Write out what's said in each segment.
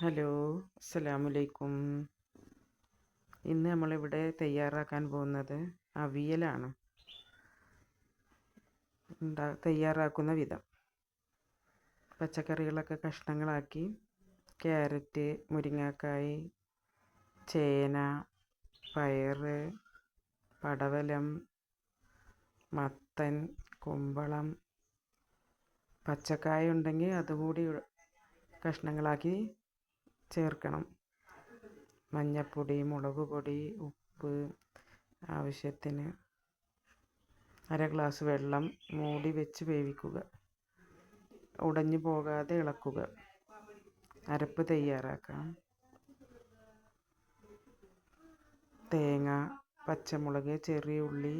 Hello, അസ്സലാമലൈക്കും. ഇന്ന് നമ്മളിവിടെ തയ്യാറാക്കാൻ പോകുന്നത് അവിയലാണ്. തയ്യാറാക്കുന്ന വിധം: പച്ചക്കറികളൊക്കെ കഷ്ണങ്ങളാക്കി, ക്യാരറ്റ്, മുരിങ്ങാക്കായ്, ചേന, പയറ്, പടവലം, മത്തൻ, കുമ്പളം, പച്ചക്കായ ഉണ്ടെങ്കിൽ അതുകൂടി കഷ്ണങ്ങളാക്കി ചേർക്കണം. മഞ്ഞൾപ്പൊടി, മുളക് പൊടി, ഉപ്പ് ആവശ്യത്തിന്. അര ഗ്ലാസ് വെള്ളം മൂടി വെച്ച് വേവിക്കുക. ഉടഞ്ഞു പോകാതെ ഇളക്കുക. അരപ്പ് തയ്യാറാക്കാം. തേങ്ങ, പച്ചമുളക്, ചെറിയ ഉള്ളി,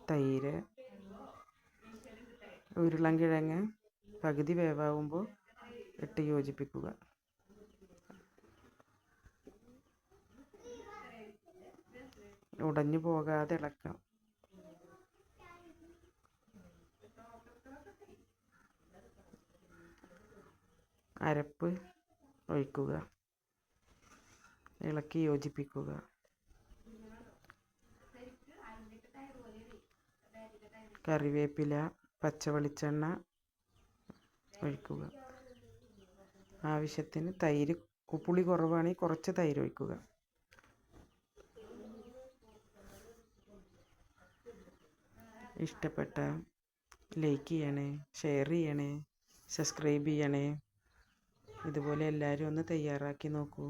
തൈര്. ഉരുളൻകിഴങ്ങ് പകുതി വേവാകുമ്പോൾ ഇട്ട് യോജിപ്പിക്കുക. ഉടഞ്ഞു പോകാതെ ഇളക്കാം. അരപ്പ് ഒഴിക്കുക. ഇളക്കി യോജിപ്പിക്കുക. കറിവേപ്പില, പച്ചവെളിച്ചെണ്ണ ഒഴിക്കുക. ആവശ്യത്തിന് തൈര്. പുളി കുറവാണെങ്കിൽ കുറച്ച് തൈര് ഒഴിക്കുക. ഇഷ്ടപ്പെട്ട ലൈക്ക് ചെയ്യണേ, ഷെയർ ചെയ്യണേ, സബ്സ്ക്രൈബ് ചെയ്യണേ. ഇതുപോലെ എല്ലാവരും ഒന്ന് തയ്യാറാക്കി നോക്കൂ.